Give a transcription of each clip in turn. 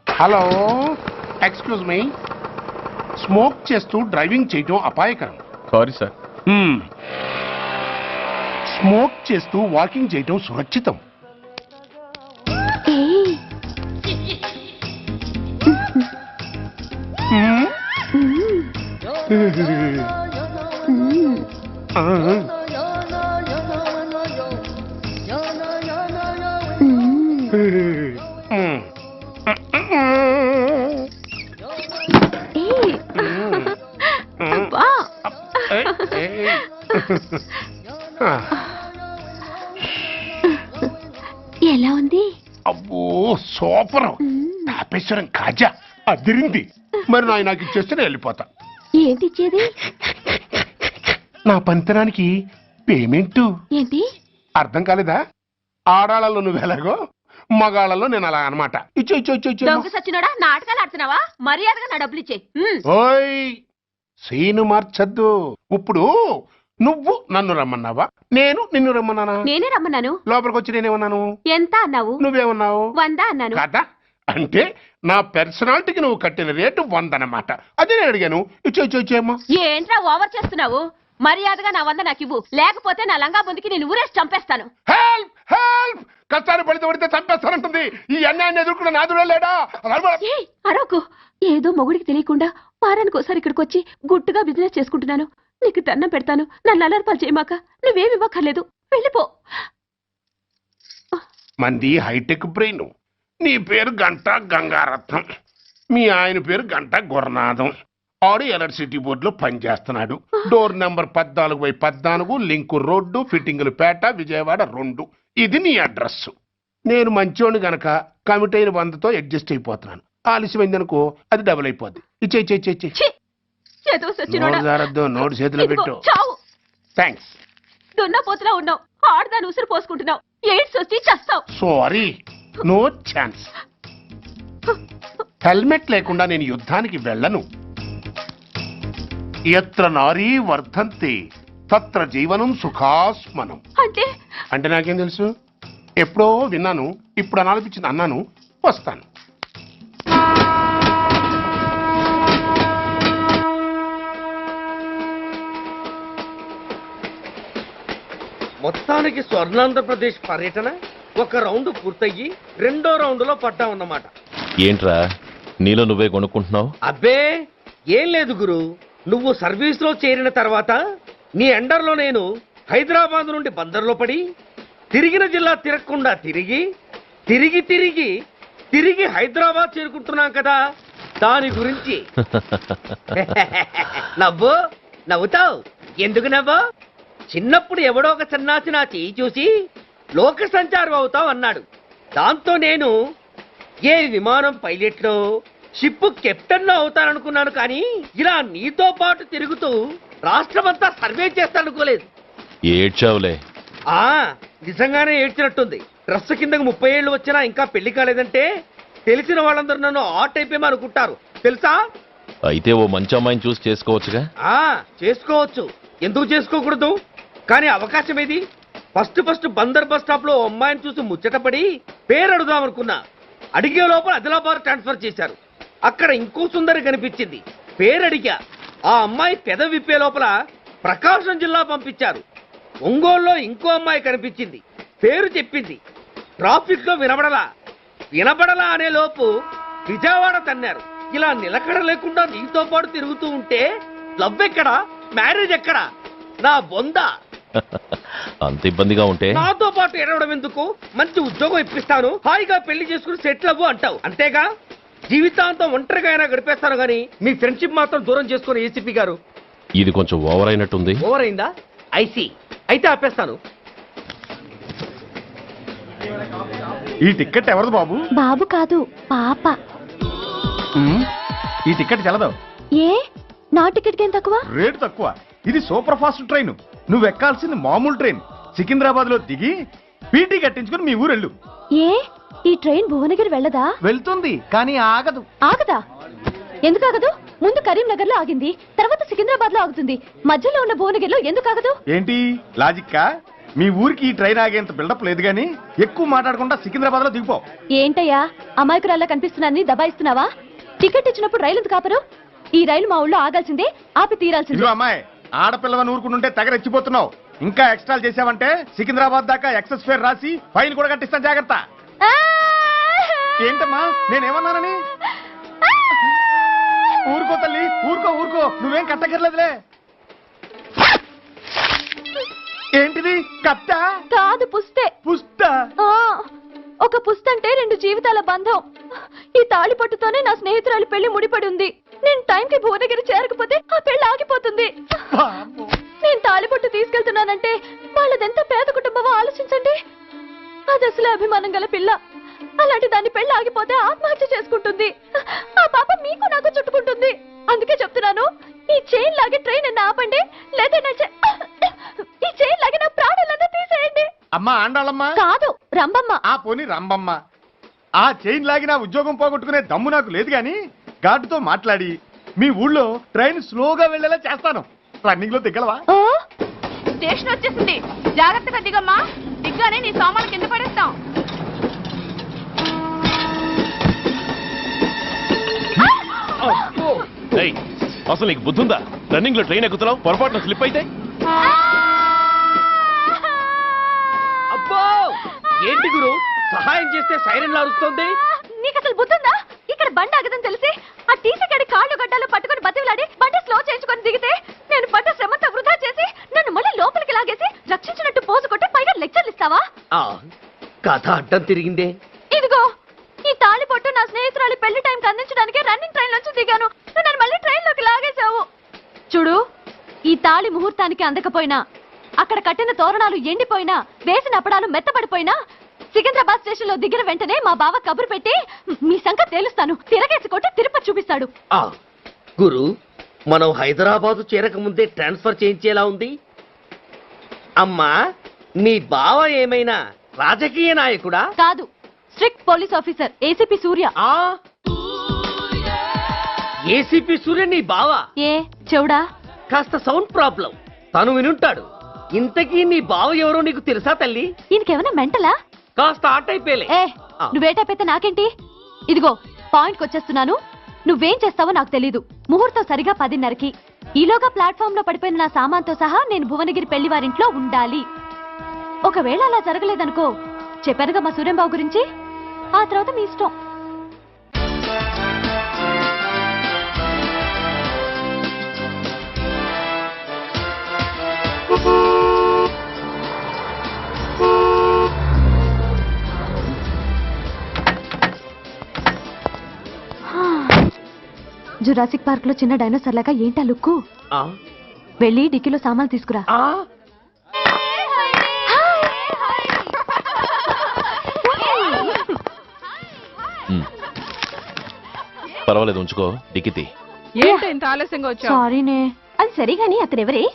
Hello, excuse me. Smoke చేస్తూ driving చేయటం అపాయకరం. Sorry sir. స్మోక్ చేస్తూ వాకింగ్ చేయటం సురక్షితం. ఎలా ఉంది? అబ్బో సూపర్. తాపేశ్వరం కాజా అదిరింది. మరి నాకు ఇచ్చేస్తే నేను వెళ్ళిపోతా. ఏంటి ఇచ్చేది? నా పంతనానికి పేమెంట్. ఏంటి అర్థం కాలేదా? ఆడాళ్ళలో నువ్వు ఎలాగో, మగాళ్ళలో నేను అలా అనమాట. ఇచ్చో ఇచ్చో ఇచ్చో ఇచ్చో. దొంగ సచ్చినోడా, నాటకాలు ఆడుతున్నావా? మర్యాదగా నా డబ్బులు ఇచ్చే. ఓయ్ సీను మార్చద్దు. ఇప్పుడు నువ్వు నన్ను రమ్మన్నావా, నేను నిన్ను రమ్మన్నానా? నేనే రమ్మన్నాను. లోపలికి వచ్చి నేనేమన్నాను? ఎంత అన్నావు? నువ్వేమన్నావు? 100 అన్నాను. కదా, అంటే నా పర్సనాలిటీకి నువ్వు కట్టిన రేటు 100 అన్నమాట. అదే నేను అడిగాను. ఇచ్చో ఇచ్చో ఇచ్చేమ్మా. ఏంట్రా ఓవర్ చేస్తున్నావు? మర్యాదగా నా 100 నాకు ఇవ్వు, లేకపోతే నా లంగా బొందికి నేను ఊరేసి చంపేస్తాను. Help help. కష్టాన్ని పడితే చంపేస్తానంటుంది. ఈ అన్యాయాన్ని ఎదుర్కొన్న నాదుడే లేడా? అరవకు. ఏదో మొగుడికి తెలియకుండా వారానికి ఒకసారి ఇక్కడికి వచ్చి గుట్టుగా బిజినెస్ చేసుకుంటున్నాను. నీకు దండం పెడతాను, నన్ను అలర్పాలు చేయమాక. నువ్వేమి ఇవ్వక్కర్లేదు, వెళ్ళిపో. మంది హైటెక్ బ్రెయిన్. నీ పేరు గంట గంగారత్నం, మీ ఆయన పేరు గంట గురునాథం. ఆడు ఎలక్ట్రిసిటీ బోర్డులో పనిచేస్తున్నాడు. డోర్ నెంబర్ 14/14, లింకు రోడ్డు, ఫిట్టింగులు పేట, విజయవాడ 2. ఇది నీ అడ్రస్. నేను మంచోని గనక కమిట్ అయిన 100తో అడ్జస్ట్ అయిపోతున్నాను. ఆలస్యమైందనుకో అది డబుల్ అయిపోద్ది. ఇచ్చే నోటు చేతిలో పెట్టు. థ్యాంక్స్. దున్నపోతులా ఉన్నావు, ఆడదాని ఉసురు పోసుకుంటున్నావు. ఎయిడ్స్ వచ్చి చస్తావు. Sorry, no chance. హెల్మెట్ లేకుండా నేను యుద్ధానికి వెళ్ళను. ఎత్ర నారీ వర్ధంతి తత్ర జీవనం సుఖాస్మనం. అంటే నాకేం తెలుసు? ఎప్పుడో విన్నాను, ఇప్పుడు అనాలనిపించింది అన్నాను. వస్తాను. మొత్తానికి స్వర్ణాంధ్రప్రదేశ్ పర్యటన ఒక రౌండ్ పూర్తయ్యి 2వ రౌండ్లో పడ్డామన్నమాట. ఏంట్రా నీలో నువ్వే కొనుక్కుంటున్నావు? అబ్బే ఏం లేదు గురు. నువ్వు సర్వీస్ లో చేరిన తర్వాత నీ అండర్లో నేను హైదరాబాద్ నుండి బందర్లో పడి తిరిగిన జిల్లా తిరగకుండా తిరిగి తిరిగి తిరిగి తిరిగి హైదరాబాద్ చేరుకుంటున్నాం కదా, దాని గురించి. నవ్వు నవ్వుతావు ఎందుకు నవ్వు? చిన్నప్పుడు ఎవడో ఒక సన్నాసి నా చేయి చూసి లోక సంచారం అవుతావు అన్నాడు. దాంతో నేను ఏ విమానం పైలట్లో, షిప్ కెప్టెన్ అవుతాననుకున్నాను. కానీ ఇలా నీతో పాటు తిరుగుతూ రాష్ట్రమంతా సర్వే చేస్తానుకోలేదు. ఏడ్చావులే. నిజంగానే ఏడ్చినట్టుంది. డ్రెస్ కిందకు 30 ఏళ్ళు వచ్చినా ఇంకా పెళ్లి కాలేదంటే తెలిసిన వాళ్ళందరూ నన్ను ఆ టైప్ ఏమో అనుకుంటారు తెలుసా? అయితే ఓ మంచి అమ్మాయిని చూసి చేసుకోవచ్చుగా. చేసుకోవచ్చు, ఎందుకు చేసుకోకూడదు? కానీ అవకాశం ఏది? ఫస్ట్ బందర్ బస్ స్టాప్ లో అమ్మాయిని చూసి ముచ్చటపడి పేరు అడుగుదామనుకున్నా. అడిగే లోపల ఆదిలాబాద్ ట్రాన్స్ఫర్ చేశారు. అక్కడ ఇంకో సుందరి కనిపించింది. పేరు అడిగా. ఆ అమ్మాయి పెద విప్పే లోపల ప్రకాశం జిల్లా పంపించారు. ఒంగోలులో ఇంకో అమ్మాయి కనిపించింది. పేరు చెప్పింది. ట్రాఫిక్ లో వినబడలా అనే లోపు విజయవాడ తన్నారు. ఇలా నిలకడ లేకుండా నీతో పాటు తిరుగుతూ ఉంటే లవ్ ఎక్కడా, మ్యారేజ్ ఎక్కడా? నా బొంద. అంత ఇబ్బందిగా ఉంటే నాతో పాటు ఎడవడం ఎందుకు? మంచి ఉద్యోగం ఇప్పిస్తాను, హాయిగా పెళ్లి చేసుకుని సెటిల్ అవ్వు అంటావు అంతేగా. జీవితాంతం ఒంటరిగా అయినా గడిపేస్తాను గానీ మీ ఫ్రెండ్షిప్ మాత్రం దూరం చేసుకుని ఏసీపీ గారు. ఇది కొంచెం ఓవర్ అయినట్టుంది. ఓవర్ అయిందా? ఐసీ అయితే ఆపేస్తాను. ఈ టికెట్ ఎవరిది బాబు? బాబు కాదు, పాప. ఈ టికెట్ చెల్లదు. ఏ నా టికెట్ ఏం తక్కువ? రేటు తక్కువ. ఇది సూపర్ ఫాస్ట్ ట్రైన్. నువ్వు ఎక్కాల్సింది మామూలు ట్రైన్. సికింద్రాబాద్ లో దిగి పీటీ కట్టించుకుని మీ ఊరెళ్ళు. ఏ ఈ ట్రైన్ భువనగిరి వెళ్ళదా? వెళ్తుంది కానీ ఆగదు. ఆగదా? ఎందుకు ఆగదు? ముందు కరీంనగర్ లో ఆగింది, తర్వాత సికింద్రాబాద్ లో ఆగుతుంది. మధ్యలో ఉన్న భువనగిరిలో ఎందుకు ఆగదు? ఏంటి లాజిక్కా? మీ ఊరికి ఈ ట్రైన్ ఆగేంత బిల్డప్ లేదు గానీ ఎక్కువ మాట్లాడకుండా సికింద్రాబాద్ లో దిగిపో. ఏంటయ్యా అమాయకురాల్లా కనిపిస్తున్నానని దబాయిస్తున్నావా? టికెట్ ఇచ్చినప్పుడు రైలు ఎందుకు ఆపరు? ఈ రైలు మా ఊళ్ళో ఆగాల్సిందే, ఆపి తీరాల్సిందే. ఇదిగో అమ్మాయి, ఆడపిల్లవని ఊరుకుంటుంటే తెగ రెచ్చిపోతున్నావు. ఇంకా ఎక్స్ట్రాలు చేసావంటే సికింద్రాబాద్ దాకా ఎక్సెస్ ఫేర్ రాసి ఫైన్ కూడా కట్టిస్తాను, జాగ్రత్త. ఏంటమ్మా నేనేమన్నానని? ఊరుకో తల్లి, ఊరుకో ఊరుకో, నువ్వేం కట్టకర్లేదులే. ఏంటిది, కట్ట కాదు పుస్తే. పుష్ట? ఒక పుస్తంటే 2 జీవితాల బంధం. ఈ తాళి పట్టుతోనే నా స్నేహితురాలి పెళ్లి ముడిపడి ఉంది. నేను టైంకి భువనగిరి చేరకపోతే ఆ పెళ్లి ఆగిపోతుంది. నేను తాళిపొట్టు తీసుకెళ్తున్నానంటే వాళ్ళదెంత పేద కుటుంబమో ఆలోచించండి. అది అసలు అభిమానం గల పిల్ల. అలాంటి దాని పెళ్లి ఆగిపోతే ఆత్మహత్య చేసుకుంటుంది. ఆ పాప మీకు నాకు చుట్టుకుంటుంది. అందుకే చెప్తున్నాను, ఈ చైన్ లాగే ట్రైన్ అన్న ఆపండి, లేదా ఈ చైన్ లాగే నా ప్రాణాలన్నా తీసేయండి. అమ్మా ఆండాళ్ళమ్మ కాదు, రంబమ్మ. ఆ పోని రంబమ్మ. ఆ చైన్ లాగి నా ఉద్యోగం పోగొట్టుకునే దమ్ము నాకు లేదు గాని గార్డుతో మాట్లాడి మీ ఊళ్ళో ట్రైన్ స్లోగా వెళ్లేలా చేస్తాను. రన్నింగ్ లో దిగలవా? స్టేషన్ వచ్చేసింది, జాగ్రత్తగా దిగమ్మా. దిగ్గానే నీ సామాన్లు కింద పడేస్తాం. ఏయ్, అసలు నీకు బుద్ధుందా? రన్నింగ్ లో ట్రైన్ ఎక్కుతున్నావు, పొరపాటున స్లిప్ అయితే? అబ్బో ఏంటి గురు, సహాయం చేస్తే సైరన్ లారుస్తోంది. నీకు అసలు బుద్ధుందా? ఇక్కడ బండి ఆగదని తెలిసి ఆ టీసీ గడి కాళ్ళు గడ్డాలు పట్టుకుని బతిలాడి బండి స్లో చేయించుకొని దిగితే నేను పడ్డ శ్రమంతా వృధా చేసి నన్ను మళ్ళీ లోపలికి లాగేసి రక్షించినట్టు పోజు కొట్టి పైగా లెక్చర్లు ఇస్తావా? కథ అడ్డం తిరిగిందే. ఇదిగో ఈ తాళి పొట్టు నా స్నేహితురాలి పెళ్లి టైంకి అందించడానికి రన్నింగ్ ట్రైన్ నుంచి దిగాను. నువ్వు నన్ను మళ్ళీ ట్రైన్ లోకి లాగేశావు. చూడు, ఈ తాళి ముహూర్తానికి అందకపోయినా, అక్కడ కట్టిన తోరణాలు ఎండిపోయినా, వేసిన అప్పడాలు మెత్తబడిపోయినా, సికింద్రాబాద్ స్టేషన్ లో దిగిన వెంటనే మా బావ కబురు పెట్టి మీ సంగతి తేలుస్తాను, తిరగేసి కొట్టి తిరుపతి చూపిస్తాడు. గురు, మనం హైదరాబాదు చేరక ముందే ట్రాన్స్ఫర్ చేయించేలా ఉంది. అమ్మా, నీ బావ ఏమైనా రాజకీయ నాయకుడా? కాదు, స్ట్రిక్ట్ పోలీస్ ఆఫీసర్, ఏసీపీ సూర్య. ఏసీపీ సూర్య నీ బావ? ఏ చెవుడా? కాస్త సౌండ్ ప్రాబ్లం, తను వినుంటాడు. ఇంతకీ నీ బావ ఎవరో నీకు తెలుసా తల్లి? ఈయనకేమైనా మెంటలా? కాస్త ఆటైపోయలే. నువ్వేటైపోతే నాకేంటి? ఇదిగో పాయింట్కి వచ్చేస్తున్నాను. నువ్వేం చేస్తావో నాకు తెలీదు. ముహూర్తం సరిగా 10:30కి. ఈలోగా ప్లాట్ఫామ్ లో పడిపోయిన నా సామాన్తో సహా నేను భువనగిరి పెళ్లి వారింట్లో ఉండాలి. ఒకవేళ అలా జరగలేదనుకో, చెప్పానుగా మా సూర్యంబాబు గురించి, ఆ తర్వాత మీ ఇష్టం. జురాసిక్ పార్క్ లో చిన్న డైనోసార్ లాగా ఏంటా లుక్కు? వెళ్ళి డిక్కీలో సామాన్లు తీసుకురా. పర్వాలేదు, ఉంచుకో. డిక్కితి. ఏంటి ఇంత ఆలస్యంగా వచ్చావు? సారీనే. అది సరిగాని అతనెవరే?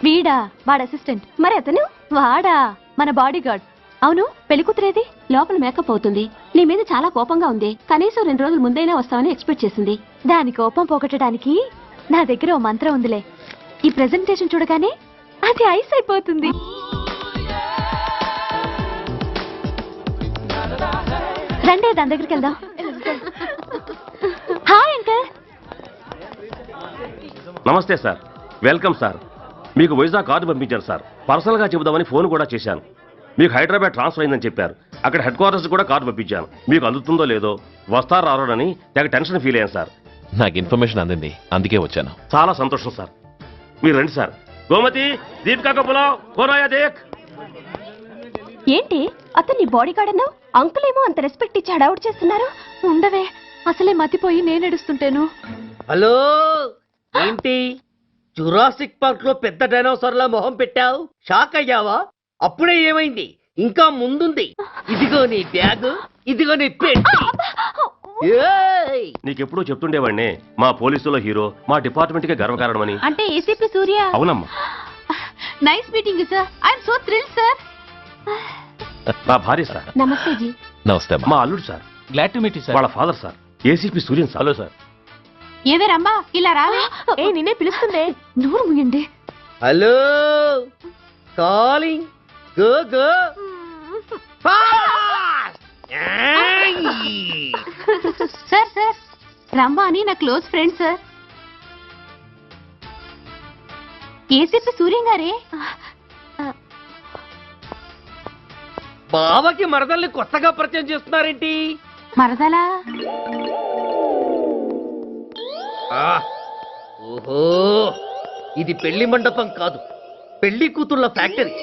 వీడా, వాడు అసిస్టెంట్. మరి అతను? వాడా, మన బాడీ గార్డ్. అవును, పెళ్లి కూతురేది? లోపల మేకప్ అవుతుంది. నీ మీద చాలా కోపంగా ఉంది. కనీసం 2 రోజుల ముందైనా వస్తావని ఎక్స్పెక్ట్ చేసింది. దాని కోపం పోగొట్టడానికి నా దగ్గర ఓ మంత్రం ఉందిలే. ఈ ప్రెజెంటేషన్ చూడగానే అది ఐస్ అయిపోతుంది. రండి, దాని దగ్గరికి వెళ్దాం. Hi uncle. నమస్తే సార్, వెల్కమ్ సార్. మీకు వైజాగ్ కార్డు పంపించాను సార్. పర్సనల్గా చెబుదామని ఫోన్ కూడా చేశాను. మీకు హైదరాబాద్ ట్రాన్స్ఫర్ అయిందని చెప్పారు. అక్కడ హెడ్ క్వార్టర్స్ కూడా కార్డు పంపించాను. మీకు అందుతుందో లేదో, వస్తారో రారోనని తెగ టెన్షన్ ఫీల్ అయ్యాను సార్. నాకు ఇన్ఫర్మేషన్ అందింది, అందుకే వచ్చాను. చాలా సంతోషం సార్. మీరు రండి సార్. గోమతి, దీపికా కపులావ్, కోనాయా దేక్. ఏంటి అతను నీ బాడీ గార్డ్ అన్నావు? అంకుల్ ఏమో అంత రెస్పెక్ట్ ఇచ్చి హడావుడు చేస్తున్నారు. ఉండవే, అసలే మతిపోయి నేను ఎడుస్తుంటేను. హలో, ఏంటి జురాసిక్ పార్క్ లో పెద్ద డైనోసార్ లా మొహం పెట్టావు? షాక్ అయ్యావా? అప్పుడే ఏమైంది? ఇంకా ముందుంది. ఇదిగో నీ బ్యాగ్, ఇదిగో నీ పెట్టి. నీకెప్పుడూ చెప్తుండేవాడిని, మా పోలీసులో హీరో, మా డిపార్ట్మెంట్ కే గర్వకారణమని. అంటే ఏసీపీ సూర్య? అవునమ్మా. Nice meeting sir. I'm so thrilled sir. నా భార్య సార్. నమస్తే జీ. నమస్తే అమ్మా. మా అల్లుడు sir. Glad to meet you sir. వాళ్ళ father sir, ACP Suryan sir. Hello sir. ఏవేరమ్మా ఇలా రావే? ఏ నిన్నే పిలుస్తుందే. నోరు ముయండి. Hello, calling. Go go fast. Sir sir రమ్మ అని నా close friend sir. ACP Suryam గారే. బావకి మరదల్ని కొత్తగా పరిచయం చేస్తున్నారేంటి? మరదలా? ఓహో, ఇది పెళ్లి మండపం కాదు, పెళ్లి కూతుళ్ళ ఫ్యాక్టరీ.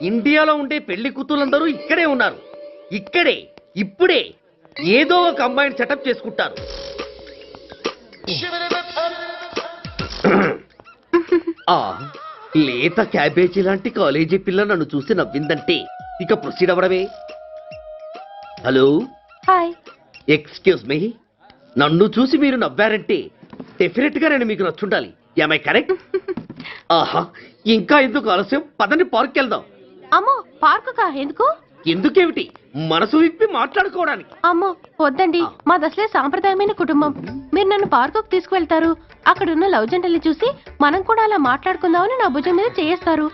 ఇండియాలో ఉండే పెళ్లి కూతుళ్ళందరూ ఇక్కడే ఉన్నారు. ఇక్కడే ఇప్పుడే ఏదో ఒక అమ్మాయిని సెటప్ చేసుకుంటారు. ఆ లేత క్యాబేజీ లాంటి కాలేజీ పిల్ల నన్ను చూసి నవ్విందంటే ఇక ప్రొసీడ్ అవ్వడమే. Hello, hi. ఎక్స్క్యూజ్ మీ, నన్ను చూసి మీరు నవ్వారంటే డెఫినెట్ గా నేను మీకు నచ్చుండాలి. I correct? ఆహా, ఇంకా ఎందుకు ఆలస్యం, పదండి పార్క్ వెళ్దాం. అమ్మో పార్కు కా? ఎందుకు? ఎందుకేమిటి, మనసు విప్పి మాట్లాడుకోవడానికి. అమ్మో వద్దండి, మాది అసలే సాంప్రదాయమైన కుటుంబం. మీరు నన్ను పార్కుకు తీసుకువెళ్తారు, అక్కడున్న లవ్ జంటల్ని చూసి మనం కూడా అలా మాట్లాడుకుందామని నా భుజం మీద చేస్తారు.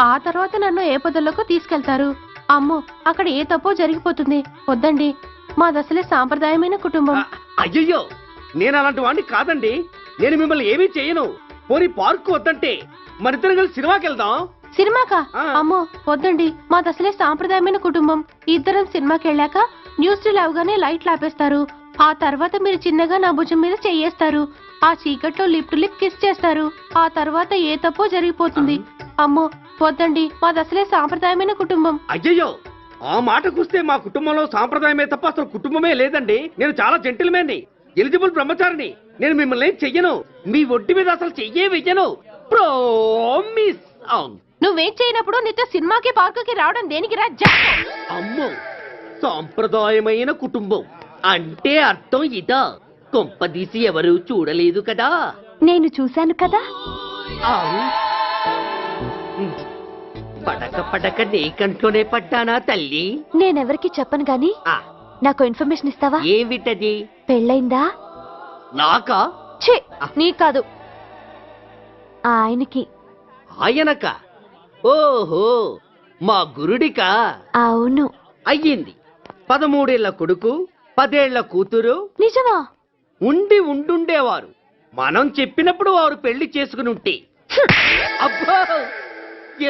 ఆ తర్వాత నన్ను ఏ పొదల్లోకి తీసుకెళ్తారు. అమ్మో అక్కడ ఏ తప్పో జరిగిపోతుంది. వద్దండి, మాది అసలే సాంప్రదాయమైన కుటుంబం. అయ్యయ్యో, నేను అలాంటి వాడిని కాదండి. నేను మిమ్మల్ని ఏమీ చేయను. పోనీ పార్క్ వద్దంటే మరిద్దరం కలిసి సినిమాకి వెళ్దాం. సినిమాకా? అమ్మో వద్దండి, మాది అసలే సాంప్రదాయమైన కుటుంబం. ఇద్దరం సినిమాకి వెళ్ళాక న్యూస్ అవగానే లైట్లు ఆపేస్తారు. ఆ తర్వాత మీరు చిన్నగా నా భుజం మీద చెయ్యేస్తారు. ఆ చీకట్లో లిప్ టు లిప్ కిస్ చేస్తారు. ఆ తర్వాత ఏ తప్పో జరిగిపోతుంది. అమ్మో వద్దండి, మాది అసలే సాంప్రదాయమైన కుటుంబం. అయ్యయ్యో, ఆ మాటకొస్తే మా కుటుంబంలో సాంప్రదాయమే తప్ప అసలు కుటుంబమే లేదండి. నేను చాలా జెంటిల్మెన్ని, ఎలిజిబుల్ బ్రహ్మచారిని. నేను మిమ్మల్ని ఏం చెయ్యను. మీ ఒంటి మీద అసలు చెయ్యే వెయ్యను. ప్రామిస్. నువ్వేం చేయనప్పుడు నీతో సినిమాకి పార్కుకి రావడం దేనికి రా? అమ్మో, సాంప్రదాయమైన కుటుంబం అంటే అర్థం ఇదా? కొంపదీసి ఎవరు చూడలేదు కదా? నేను చూశాను కదా. పడక పడక నీ కంట్లోనే పడ్డానా తల్లి? నేనెవరికి చెప్పను గాని నాకు ఇన్ఫర్మేషన్ ఇస్తావా? ఏమిటది? పెళ్ళైందా? నాకా? ఛీ, నీ కాదు, ఆయనకి. ఆయనక? ఓహో, మా గురుడికా? అవును. అయ్యింది. 13 ఏళ్ల కొడుకు, 10 ఏళ్ల కూతురు. నిజమా? ఉండుండేవారు. మనం చెప్పినప్పుడు వారు పెళ్లి చేసుకుని ఉంటే. అబ్బో,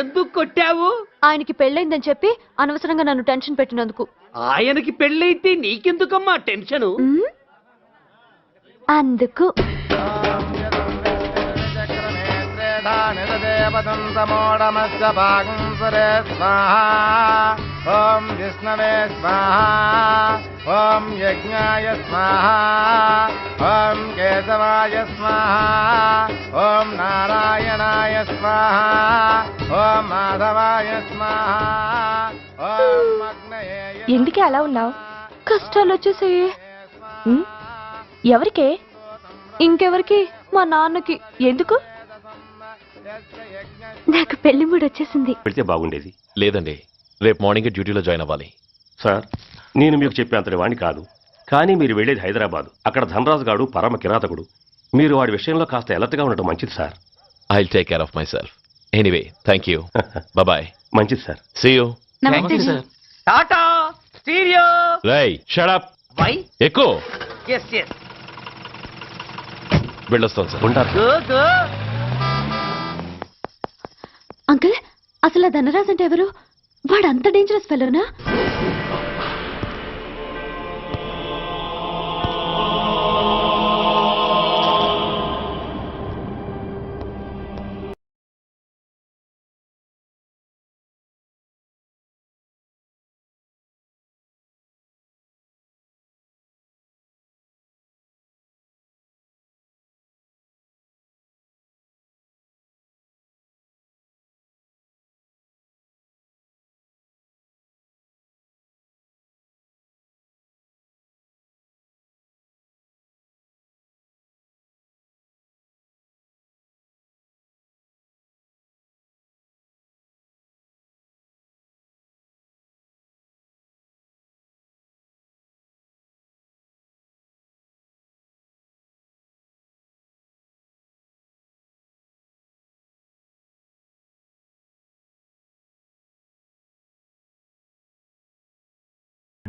ఎందుకు కొట్టావు? ఆయనకి పెళ్ళైందని చెప్పి అనవసరంగా నన్ను టెన్షన్ పెట్టినందుకు. ఆయనకి పెళ్ళైతే నీకెందుకమ్మా టెన్షను? అందుకు. ఓం విష్ణవే స్వాహా, ఓం యజ్ఞాయ స్వాహా, ఓం కేశవాయ స్వాహా, ఓం నారాయణాయ స్వాహా, ఓం మాధవాయ స్వాహా, ఓం అగ్నయే. ఎందుకే అలా ఉన్నావు? కష్టాలు వచ్చేసాయి. ఎవరికే? ఇంకెవరికి? మా నాన్నకి. ఎందుకు? నాకు పెళ్లి మూడు వచ్చేసింది. పెడితే బాగుండేది. లేదండి, రేపు మార్నింగ్ డ్యూటీలో జాయిన్ అవ్వాలి. సార్, నేను మీకు చెప్పేంతటి వాణ్ణి కాదు, కానీ మీరు వెళ్ళేది హైదరాబాద్. అక్కడ ధనరాజు గాడు పరమ కిరాతకుడు. మీరు వాడి విషయంలో కాస్త ఎలర్ట్గా ఉండటం మంచిది sir. I will take care of myself. Anyway, thank you. Bye. మంచిది సార్. See you. నమస్తే సార్. టాటా స్టీరియో. రై షట్ అప్. వై? ఎక్కువ ఎస్ ఎస్. వెళ్ళొస్తాను సార్. ఉంటారు. Go go. అంకుల్, అసలు ఆ ధనరాజ్ అంటే ఎవరు? వాడు అంత డేంజరస్ ఫెలోనా?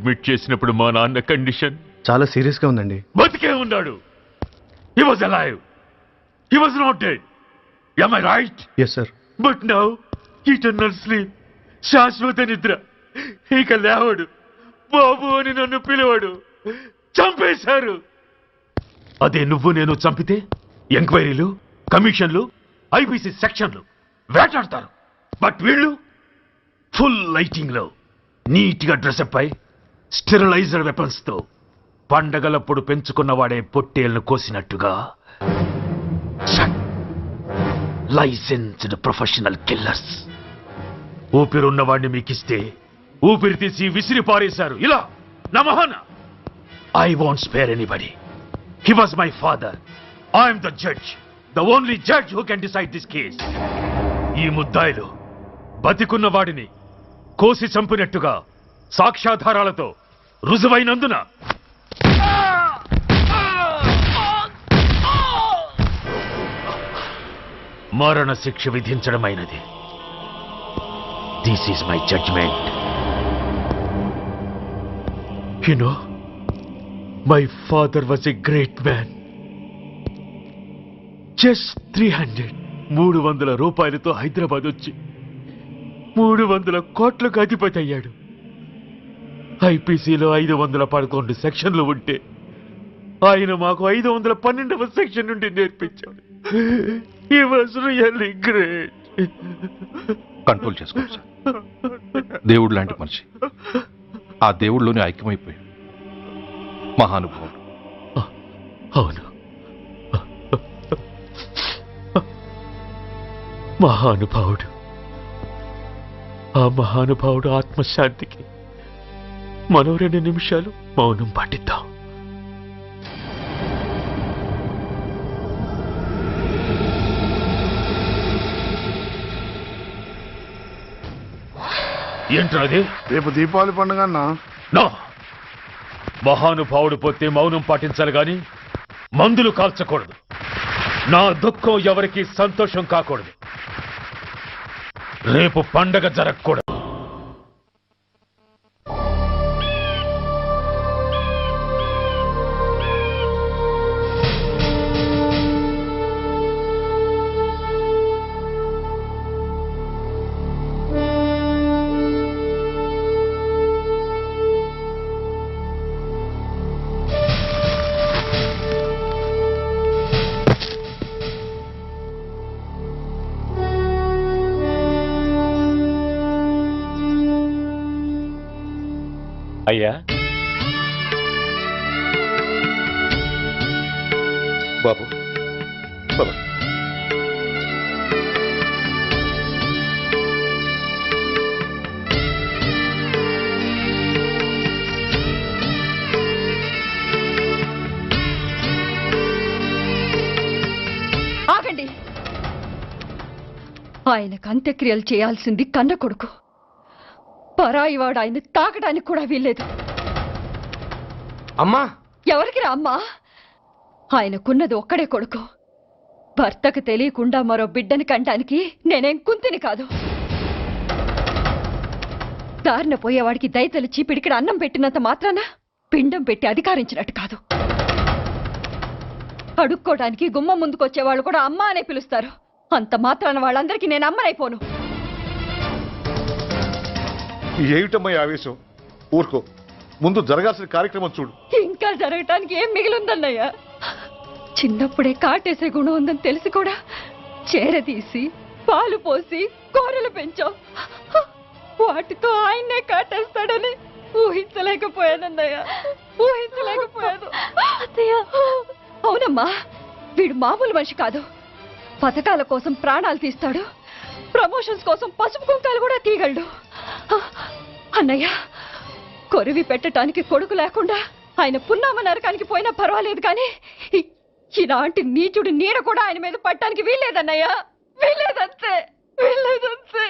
అడ్మిట్ చేసినప్పుడు మా నాన్న కండిషన్ చాలా సీరియస్ గా ఉందండి. బతికే ఉన్నాడు. He was alive, he was not dead. am I right? Yes sir. But now eternal sleep, శాశ్వత నిద్ర. ఇక లేవడు, బాబు అని నన్ను పిలవడు. చంపేశారు. అదే నువ్వు నేను చంపితే ఎంక్వైరీలు, కమిషన్లు, ఐపీసీ సెక్షన్లు వేటాడతారు. బట్ వీళ్ళు ఫుల్ లైటింగ్ లో నీట్ గా డ్రెస్అప్ అయి స్టెరిలైజర్ వెపన్స్ తో పండగలప్పుడు పెంచుకున్నవాడే పొట్టేళ్లను కోసినట్టుగా లైసెన్స్డ్ ప్రొఫెషనల్ కిల్లర్స్. ఊపిరున్నవాడిని మీకిస్తే ఊపిరి తీసి విసిరి పారేశారు. ఇలా నా మహాన. I want spare anybody. He was my father. I'm the judge, the only judge who can decide this case. ఈ ముద్దాయిలు బతికున్న వాడిని కోసి చంపినట్టుగా సాక్ష్యాధారాలతో రుజువైనందున మరణ శిక్ష విధించడమైనది. This is my judgment. You know, my father was a great man. Just 300 రూపాయలతో హైదరాబాద్ వచ్చి 300 కోట్లకు అధిపతి అయ్యాడు. ఐపీసీలో 511 సెక్షన్లు ఉంటే ఆయన మాకు 512వ సెక్షన్ నుండి నేర్పించాడు. He was really great. Control చేసుకోండి సార్. దేవుడు లాంటి మనిషి. ఆ దేవుడిలోనే ఐక్యమైపోయాడు. మహానుభావుడు. అవును, మహానుభావుడు. ఆ మహానుభావుడు ఆత్మశాంతికి మనం 2 నిమిషాలు మౌనం పాటిద్దాం. ఏంట్రా అది? రేపు దీపావళి పండుగ అన్నా. నో, మహానుభావుడు పోతే మౌనం పాటించాలి గాని మందులు కాల్చకూడదు. నా దుఃఖం ఎవరికి సంతోషం కాకూడదు. రేపు పండగ జరగకూడదు. అయ్యా, బాబు పద. ఆగండి. ఆయనకు అంత్యక్రియలు చేయాల్సింది కన్న కొడుకు. పరాయివాడు ఆయన తాకడానికి కూడా వీల్లేదు. అమ్మా, ఎవరికి రా అమ్మా? ఆయనకున్నది ఒక్కడే కొడుకు. భర్తకు తెలియకుండా మరో బిడ్డని కంటానికి నేనేం కుంతిని కాదు. దారిన పోయేవాడికి దయతలిచి పిడికిడ అన్నం పెట్టినంత మాత్రాన పిండం పెట్టి అధికారించినట్టు కాదు. అడుక్కోవడానికి గుమ్మం ముందుకొచ్చేవాళ్ళు కూడా అమ్మ అనే పిలుస్తారు. అంత మాత్రాన వాళ్ళందరికీ నేను అమ్మనైపోను. ఏమిటమ్మా ఈ ఆవేశం? ఊరుకో, ముందు జరగాల్సిన కార్యక్రమం చూడు. ఇంకా జరగటానికి ఏం మిగిలిందన్నయ్యా? చిన్నప్పుడే కాటేసే గుణం ఉందని తెలిసి కూడా చేరదీసి పాలు పోసి కూరలు పెంచాం. వాటితో ఆయన్నే కాటేస్తాడని ఊహించలేకపోయానన్నయ్య, ఊహించలేకపోయాను. అవునమ్మా, వీడు మామూలు మనిషి కాదు. పథకాల కోసం ప్రాణాలు తీస్తాడు, ప్రమోషన్స్ కోసం పసుపు కుంకాలు కూడా తీయగలడు. అన్నయ్య, కొరివి పెట్టడానికి కొడుకు లేకుండా ఆయన పున్నామ నరకానికి పోయినా పర్వాలేదు, కానీ ఇలాంటి నీచుడు నీడ కూడా ఆయన మీద పట్టడానికి వీల్లేదన్నయ్య, వీల్లేదంతే, వీల్లేదంతే.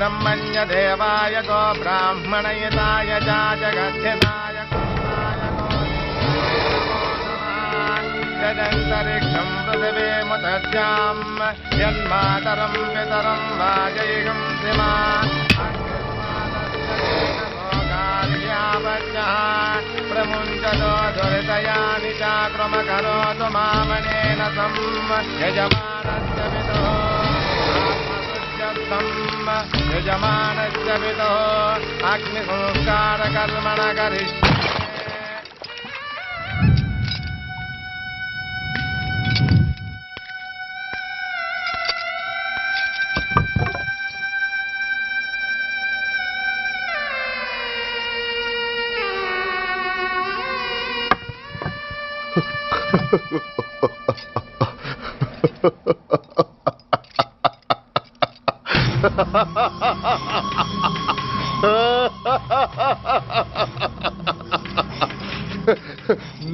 బ్రహ్మణ్య దేవాయ గో బ్రాహ్మణయతాయ జగత్యతాయ యదంతరిక్షం పృథివీముదస్యాం యన్మాతరం పితరం వాజయిగం శ్రీమా ప్రముంచతో దురితయాని చాక్రమకరోతు మామనేన సం యజమానస్య పితో యజమానస్య పితో అగ్ని సంస్కార కర్మణ కరిష్యే.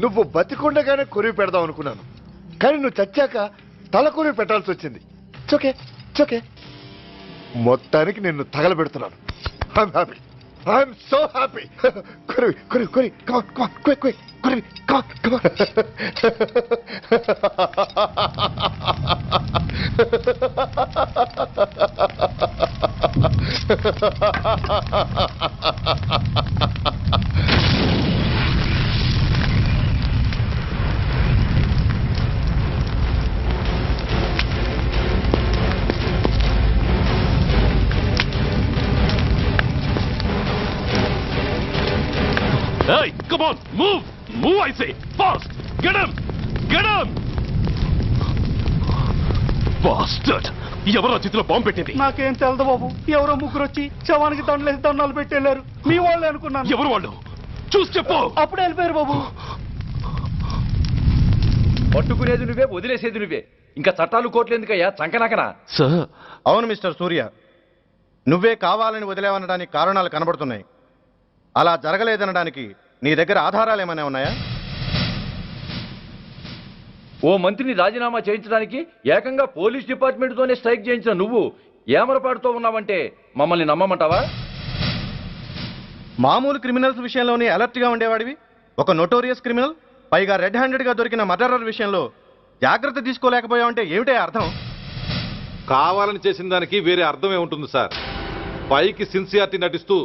నువ్వు బతికుండగానే కొరివి పెడదాం అనుకున్నాను, కానీ నువ్వు చచ్చాక తల కొరివి పెట్టాల్సి వచ్చింది. చోకే చోకే మొత్తానికి నిన్ను తగలబెడుతున్నాను. I'm happy, I'm so happy. కొరివి కొరివి కొరి కమాన్ కమాన్ క్విక్ క్విక్ కొరివి come on come on. Hey, come on, move! Move, I say! Fast! Get him! Get him! Bastard! ఎవరో చేతిలో బాంబు పెట్టింది? నాకేం తెలదు బాబు. ఎవరో ముగ్గురు వచ్చి శవానికి దండలేసి దండాలు పెట్టి వెళ్ళారు. మీ వాళ్ళే అనుకున్నాను. ఎవరు వాళ్ళు? చూసి చెప్పు. అప్పుడే వెళ్ళిపోయారు బాబు. పట్టుకునేది నువ్వే, వదిలేసేది నువ్వే. ఇంకా చట్టాలు కోర్టులు ఎందుకయ్యా చంకనాకనా? సార్, అవును మిస్టర్ సూర్య, నువ్వే కావాలని వదిలేవనడానికి కారణాలు కనబడుతున్నాయి. అలా జరగలేదనడానికి నీ దగ్గర ఆధారాలు ఏమైనా ఉన్నాయా? ఓ మంత్రిని రాజీనామా చేయించడానికి ఏకంగా పోలీస్ డిపార్ట్మెంట్తోనే స్ట్రైక్ చేయించిన నువ్వు ఏమరపాటుతో ఉన్నావంటే మమ్మల్ని నమ్మమంటావా? మామూలు క్రిమినల్స్ విషయంలోనే అలర్ట్ గా ఉండేవాడివి. ఒక నోటోరియస్ క్రిమినల్, పైగా రెడ్ హ్యాండెడ్ గా దొరికిన మర్డరర్ విషయంలో జాగ్రత్త తీసుకోలేకపోయావంటే ఏమిటే అర్థం? కావాలని చేసిన దానికి వేరే అర్థమే ఉంటుంది సార్. పైకి సిన్సియారిటీ నటిస్తూ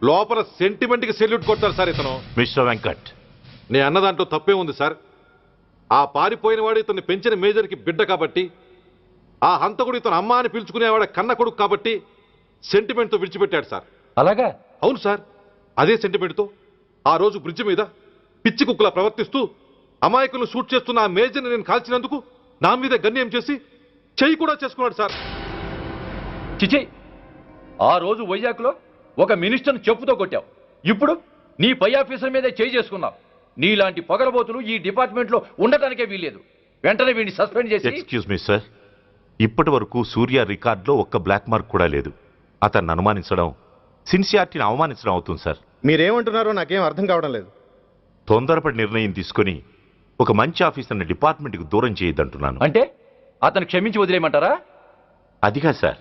లోపల సెంటిమెంట్ కి సెల్యూట్ కొడతారు సార్ ఇతను. మిస్టర్ వెంకట్, నే అన్న దాంట్లో తప్పే ఉంది సార్. ఆ పారిపోయిన వాడు ఇతన్ని పెంచిన మేజర్కి బిడ్డ కాబట్టి, ఆ హంతకుడు ఇతను అమ్మ అని పిలుచుకునేవాడు కన్న కొడుకు కాబట్టి సెంటిమెంట్తో విడిచిపెట్టాడు సార్. అలాగా? అవును సార్, అదే సెంటిమెంట్తో ఆ రోజు బ్రిడ్జ్ మీద పిచ్చి కుక్కలా ప్రవర్తిస్తూ అమాయకులను షూట్ చేస్తున్న ఆ మేజర్ని నేను కాల్చినందుకు నా మీద గన్యం చేసి చెయ్యి కూడా చేసుకున్నాడు సార్. చిచి, ఆ రోజు వైజాగ్లో ఒక మినిస్టర్ని చెప్పుతో కొట్టావు. ఇప్పుడు నీ పై ఆఫీసర్ మీదే చేయి చేసుకున్నావు. నీలాంటి పొగరబోతులు ఈ డిపార్ట్మెంట్లో ఉండటానికే వీల్లేదు. వెంటనే వీడిని సస్పెండ్ చేసి. ఎక్స్క్యూజ్ మీ సార్, ఇప్పటి వరకు సూర్య రికార్డులో ఒక్క బ్లాక్ మార్క్ కూడా లేదు. అతన్ని అనుమానించడం సిన్సియారిటీని అవమానించడం అవుతుంది సార్. మీరేమంటున్నారో నాకేం అర్థం కావడం లేదు. తొందరపడి నిర్ణయం తీసుకొని ఒక మంచి ఆఫీసర్ని డిపార్ట్మెంట్కి దూరం చేయొద్దంటున్నాను. అంటే అతను క్షమించి వదిలేయమంటారా? అదిగా సార్,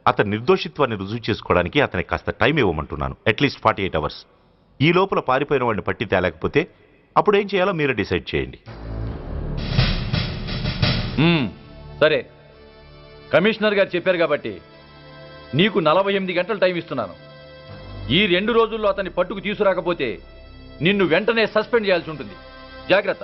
అతని నిర్దోషిత్వాన్ని రుజువు చేసుకోవడానికి అతనికి కాస్త టైం ఇవ్వమంటున్నాను. At least 48 hours. ఈ లోపల పారిపోయిన వాడిని పట్టి తేలేకపోతే అప్పుడు ఏం చేయాలో మీరే డిసైడ్ చేయండి. సరే, కమిషనర్ గారు చెప్పారు కాబట్టి నీకు 48 గంటలు టైం ఇస్తున్నాను. ఈ 2 రోజుల్లో అతన్ని పట్టుకు తీసుకురాకపోతే నిన్ను వెంటనే సస్పెండ్ చేయాల్సి ఉంటుంది. జాగ్రత్త.